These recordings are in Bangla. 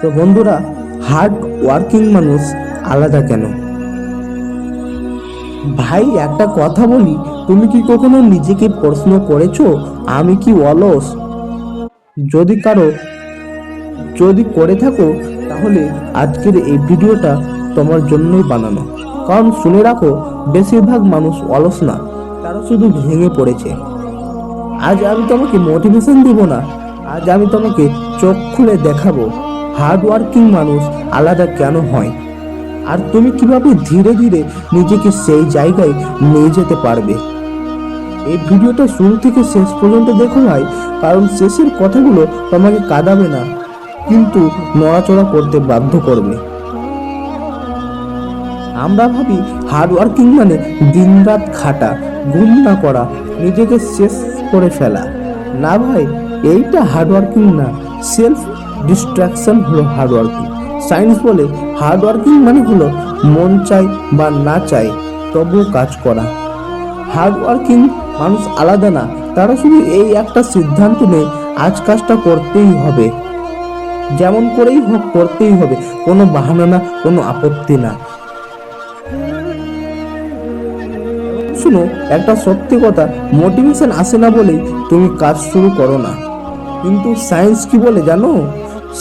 তো বন্ধুরা, হার্ড ওয়ার্কিং মানুষ আলাদা কেন? ভাই একটা কথা বলি, তুমি কি কখনো নিজেকে প্রশ্ন করেছো আমি কি অলস? যদি কারো যদি করে থাকো, তাহলে আজকের এই ভিডিওটা তোমার জন্যই বানানো। কারণ শুনে রাখো, বেশিরভাগ মানুষ অলস না, তারা শুধু ভেঙে পড়েছে। আজ আমি তোমাকে মোটিভেশন দিব না, আজ আমি তোমাকে চোখ খুলে দেখাবো হার্ড ওয়ার্কিং মানুষ আলাদা কেন হয়, আর তুমি কিভাবে ধীরে ধীরে নিজেকে সেই জায়গায় নিয়ে যেতে পারবে। এই ভিডিওটা শুরু থেকে শেষ পর্যন্ত দেখো ভাই, কারণ শেষের কথাগুলো তোমাকে কাঁদাবে না, কিন্তু নড়াচড়া করতে বাধ্য করবে। আমরা ভাবি হার্ড ওয়ার্কিং মানে দিনরাত খাটা, ঘুম না করা, নিজেকে শেষ করে ফেলা। না ভাই, এইটা হার্ড ওয়ার্কিং না, সেলফ ডিস্ট্রাকশন হলো হার্ড ওয়ার্কিং। সায়েন্স বলে হার্ড ওয়ার্কিং মানে হলো মন চাই বা না চাই তবুও কাজ করা। হার্ড ওয়ার্কিং মানুষ আলাদা না, তারা শুধু এই একটা সিদ্ধান্ত নেয় আজ কাজটা করতেই হবে, যেমন করেই হোক করতেই হবে, কোনো বাহানা না, কোনো আপত্তি না। শুনো, একটা সত্যি কথা, মোটিভেশন আসে না বলেই তুমি কাজ শুরু করো না। কিন্তু সায়েন্স কি বলে জানো?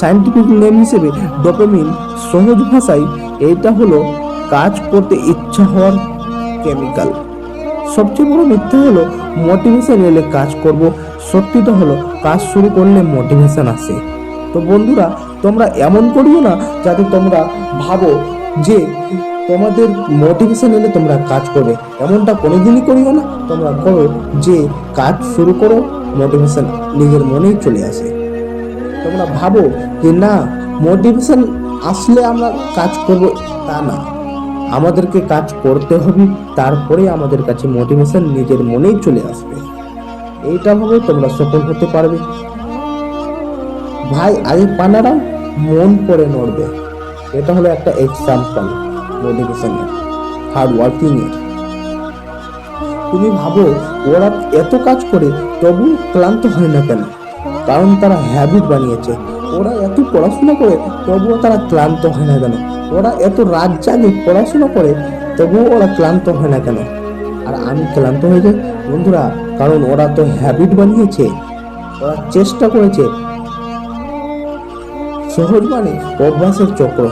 সায়েন্টিফিক নেম হিসেবে ডোপামিন। সহজ ভাষায় এইটা হলো কাজ করতে ইচ্ছা হওয়ার কেমিক্যাল। সবচেয়ে বড় মিথ্যা হলো মোটিভেশন এলে কাজ করব, সত্যিটা হলো কাজ শুরু করলে মোটিভেশন আসে। তো বন্ধুরা, তোমরা এমন করিও না যাতে তোমরা ভাবো যে তোমাদের মোটিভেশন এলে তোমরা কাজ করবে, এমনটা কোনোদিনই করিও না। তোমরা করো যে কাজ শুরু করো, মোটিভেশন নিজের মনেই চলে আসে। তোমরা ভাবো যে না, মোটিভেশন আসলে আমরা কাজ করব, তা না, আমাদেরকে কাজ করতে হবে, তারপরে আমাদের কাছে মোটিভেশন নিজের মনেই চলে আসবে। এইটা ভাবে তোমরা সফল হতে পারবে। ভাই, আগে পানারাও মন করে নড়বে। এটা হলো একটা এক্সাম্পল মোটিভেশনের, হার্ড ওয়ার্কিং এর। তুমি ভাবো ওরা এত কাজ করে তবু ক্লান্ত হয় না কেন? কারণ তারা হ্যাবিট বানিয়েছে। ওরা এত পড়াশোনা করে তবুও তারা ক্লান্ত হয় না কেন? ওরা এত রাত জাগে পড়াশোনা করে তবুও ওরা ক্লান্ত হয় না কেন? আর আমি ক্লান্ত হয়ে যাই বন্ধুরা, কারণ ওরা তো হ্যাবিট বানিয়েছে, ওরা চেষ্টা করেছে। সহজ মানে অভ্যাসের চক্র।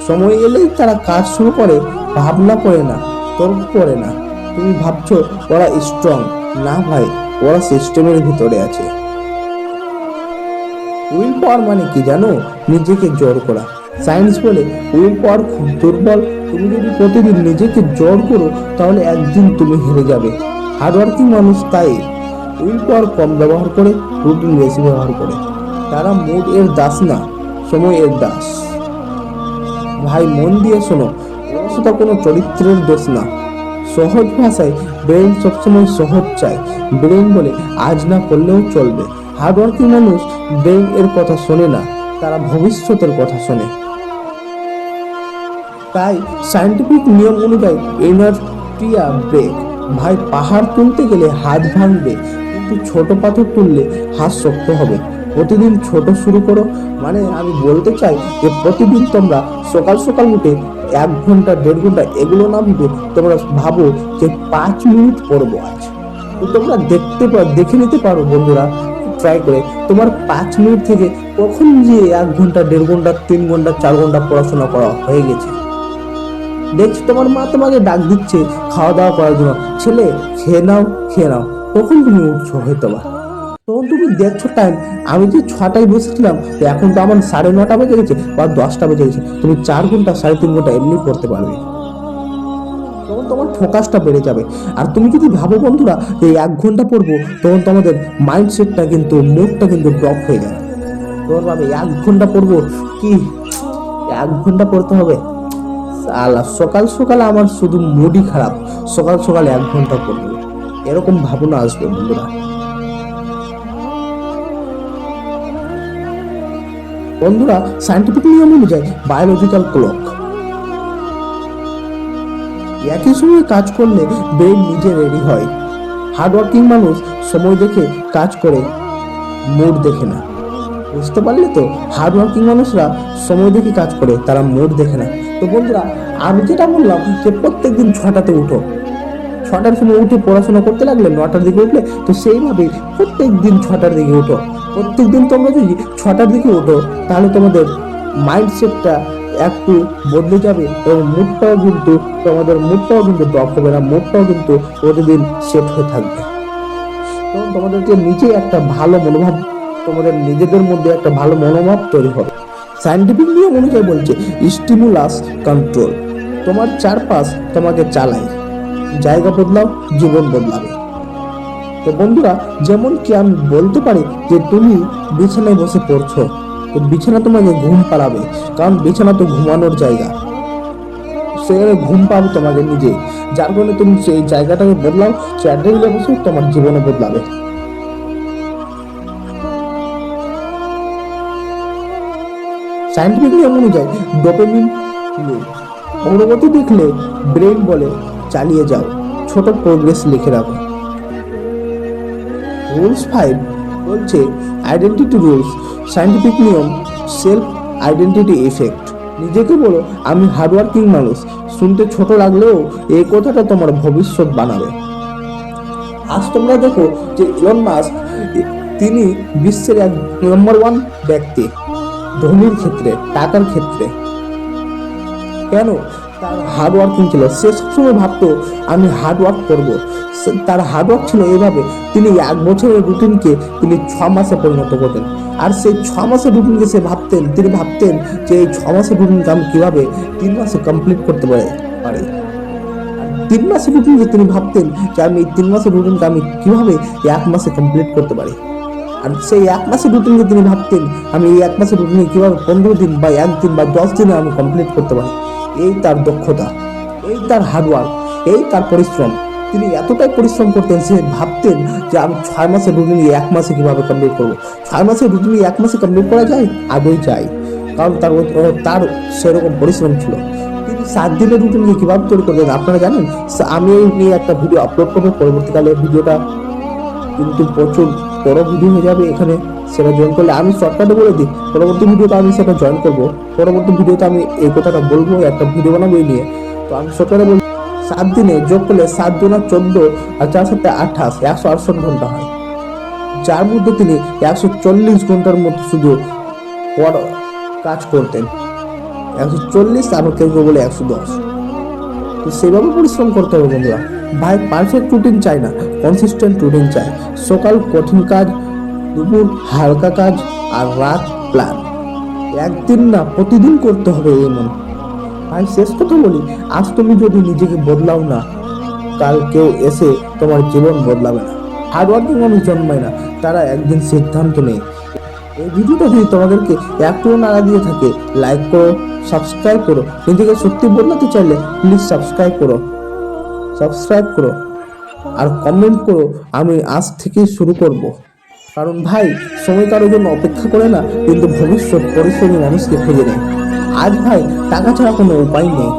সময় এলেই তারা কাজ শুরু করে, ভাবনা করে না, তর্ক করে না। তুমি ভাবছো ওরা স্ট্রং, না ভাই, ওরা সিস্টেমের ভিতরে আছে। উইল পাওয়ার মানে কি জানো? নিজেকে জোর করা। সায়েন্স বলে উইল পাওয়ার খুব দুর্বল। তুমি যদি প্রতিদিন নিজেকে জোর করো, তাহলে একদিন তুমি হেরে যাবে। হার্ডওয়ার্কিং মানুষ তাই উইল পাওয়ার কম ব্যবহার করে, রুটিন বেশি ব্যবহার করে। তারা মুড এর দাস না, সময় এর দাস। ভাই মন দিয়ে শোনো, অলসতা কোনো চরিত্রের দোষ না। সহজ ভাষায়, ব্রেন সবসময় সহজ চায়। ব্রেন বলে আজ না করলেও চলবে। হার্ডওয়ার্কিং মানুষ ব্রেন এর কথা শোনে না, তারা ভবিষ্যতের কথা শোনে। তাই সায়েন্টিফিক নিয়ম অনুযায়ী ইনার্টিয়া ব্রেক। ভাই, পাহাড় তুলতে গেলে হাত ভাঙবে, কিন্তু ছোট পাথর তুললে হাত শক্ত হবে। প্রতিদিন ছোট শুরু করো। মানে আমি বলতে চাই যে প্রতিদিন তোমরা সকাল সকাল উঠে 1 ঘন্টা 1.5 ঘন্টা এগুলো না ভেবে তোমরা ভাবো যে 5 মিনিট পড়বো আজ। তো তোমরা দেখে নিতে পারো বন্ধুরা, ট্রাই করে তোমার 5 মিনিট থেকে কখন যে 1 ঘন্টা 1.5 ঘন্টা 3 ঘন্টা 4 ঘন্টা পড়াশোনা করা হয়ে গেছে। দেখছি তোমার মা তোমাকে ডাক দিচ্ছে খাওয়া দাওয়া করার জন্য, ছেলে খেয়ে নাও খেয়ে নাও। তখন তুমি উঠছো হয়তো বা, তখন তুমি দেখছো টাইম, আমি যে 6টায় বসেছিলাম, তো এখন তো আমার 9:30 বেজে গেছে বা 10টা বেজে গেছে। তুমি 4 ঘন্টা 3.5 ঘন্টা এমনি পড়তে পারবে, তখন তোমার ফোকাসটা বেড়ে যাবে। আর তুমি যদি ভাবো বন্ধুরা এই 1 ঘন্টা পড়বো, তখন তোমাদের মাইন্ডসেটটা কিন্তু, মুডটা কিন্তু ড্রপ হয়ে যাবে। তোমার ভাবে 1 ঘন্টা পড়বো, কি 1 ঘন্টা পড়তে হবে? সালা, সকাল সকাল আমার শুধু মুডই খারাপ, সকাল সকাল 1 ঘন্টা পড়বো, এরকম ভাবনা আসবে বন্ধুরা। বন্ধুরা, সায়েন্টিফিক নিয়ম অনুযায়ী বায়োলজিক্যাল ক্লক, একই সময় কাজ করলে ব্রেন নিজে রেডি হয়। হার্ডওয়ার্কিং মানুষ সময় দেখে কাজ করে, মুড দেখে না। বুঝতে পারলে তো? হার্ড ওয়ার্কিং মানুষরা সময় দেখে কাজ করে, তারা মুড দেখে না। তো বন্ধুরা, আমি যেটা বললাম যে প্রত্যেকদিন 6টাতে উঠো, 6টার সময় উঠে পড়াশোনা করতে লাগলে 9টার দিকে উঠলে, তো সেইভাবে প্রত্যেক দিন 6টার দিকে উঠো। প্রত্যেক দিন তোমরা যদি 6টার দিকে উঠো, তাহলে তোমাদের মাইন্ডসেটটা একটু বদলে যাবে এবং মুডটাও কিন্তু ড্রপ হবে না, মুডটাও কিন্তু প্রতিদিন সেট হয়ে থাকবে। তখন তোমাদেরকে নিজেই একটা ভালো মনোভাব, তোমাদের নিজেদের মধ্যে একটা ভালো মনোভাব তৈরি হবে। সায়েন্টিফিক নিয়ম অনুযায়ী বলছে স্টিমুলাস কন্ট্রোল। তোমার চারপাশ তোমাকে চালায়, জায়গা বদলাও, জীবন বদলাবে। তো বন্ধুরা, যেমন কি আমি বলতে পারি যে তুমি বিছানায় বসে পড়ছো, তো বিছানা তোমাকে ঘুম পাড়াবে, কারণ বিছানা তো ঘুমানোর জায়গা, সেখানে ঘুম পাবে তোমাকে নিজে। যার কারণে তুমি সেই জায়গাটাকে বদলাও, চেয়ার টেবিলে বসে তোমার জীবনে বদলাবে। সায়েন্টিফিক নিয়ম অনুযায়ী ডোপামিন লুপ। অগ্রগতি দেখলে ব্রেন বলে চালিয়ে যাও, ছোট প্রোগ্রেস লিখে রাখো। রুলস 5 বলছে আইডেন্টিটি রুলস, সায়েন্টিফিক নিয়ম, সেলফ আইডেন্টিটি ইফেক্ট। নিজেকে বলো আমি হার্ডওয়ার্কিং মানুষ। শুনতে ছোট লাগলেও এই কথাটা তোমার ভবিষ্যৎ বানাবে। আজ তোমরা দেখো যে ইলন মাস্ক, তিনি বিশ্বের এক নম্বর 1 ব্যক্তি, ধনীর ক্ষেত্রে, টাকার ক্ষেত্রে। কেন? তার হার্ড ওয়ার্কিং ছিল। সে সবসময় ভাবতো আমি হার্ড ওয়ার্ক করবো। তার হার্ড ওয়ার্ক ছিল এইভাবে, তিনি 1 বছরের রুটিনকে তিনি 6 মাসে পরিণত করতেন। আর সেই 6 মাসের রুটিনকে তিনি ভাবতেন যে এই 6 মাসের রুটিনকে আমি কিভাবে 3 মাসে কমপ্লিট করতে পারি। 3 মাসের রুটিনকে তিনি ভাবতেন যে আমি এই 3 মাসের রুটিনকে আমি কিভাবে 1 মাসে কমপ্লিট করতে পারি। আর সেই 1 মাসের রুটিনকে তিনি ভাবতেন আমি এই 1 মাসের রুটিনে কিভাবে 15 দিন বা 1 দিন বা 10 দিনে আমি কমপ্লিট করতে পারি। এই তার দক্ষতা, এই তার হার্ডওয়ার্ক, এই তার পরিশ্রম। তিনি এতটাই পরিশ্রম করতেন, সে ভাবতেন যে আমি 6 মাসের রুটিনে 1 মাসে কিভাবে কমপ্লিট করবো। 6 মাসের রুটিনে 1 মাসে কমপ্লিট করা যায়? আদৌ যায়, কারণ তার সেরকম পরিশ্রম ছিল। তিনি 7 দিনের রুটিনকে কিভাবে তৈরি করতেন আপনারা জানেন? আমি এই নিয়ে একটা ভিডিও আপলোড করবো পরবর্তীকালে। ভিডিওটা কিন্তু প্রচুর বড় ভিডিও হয়ে যাবে, এখানে সেটা জয়েন করলে আমি শর্টকাটে বলে দিই, পরবর্তী ভিডিওতে আমি সেটা জয়েন করবো। পরবর্তী ভিডিওতে আমি এই কথাটা বলবো, একটা ভিডিও বানাবো এই নিয়ে। তো আমি শর্টকাটে বলবো, 7 দিনে যোগ করলে 7 দুনা 14 আর 4 7 28, 168 ঘন্টা হয়, যার মধ্যে তিনি 140 ঘন্টার মধ্যে শুধু কাজ করতেন। 140 আর কেউ বলে 110। তো সেভাবে পরিশ্রম করতে হবে বন্ধুরা। ভাই পারফেক্ট রুটিন চাই না, কনসিস্টেন্ট রুটিন চাই। সকাল কঠিন কাজ, দুপুর হালকা কাজ, আর রাত প্ল্যান। একদিন না, প্রতিদিন করতে হবে এমন। ভাই শেষ কথা বলি, আজ তুমি যদি নিজেকে বদলাও না, কাল কেউ এসে তোমার জীবন বদলাবে না। হার্ডওয়ার্কিং মানুষ জন্মায় না, তারা একদিন সিদ্ধান্ত নেয়। এই ভিডিওটা যদি তোমাদেরকে একটুও নাড়া দিয়ে থাকে, লাইক করো, সাবস্ক্রাইব করো। নিজেকে সত্যি বদলাতে চাইলে প্লিজ সাবস্ক্রাইব করো আর কমেন্ট করো আমি আজ থেকেই শুরু করব। কারণ ভাই, সময় কারোর জন্য অপেক্ষা করে না, কিন্তু ভবিষ্যৎ পরিশ্রমী মানুষকে খুঁজে নেয়। আজ ভাই, টাকা ছাড়া কোনো উপায় নেই।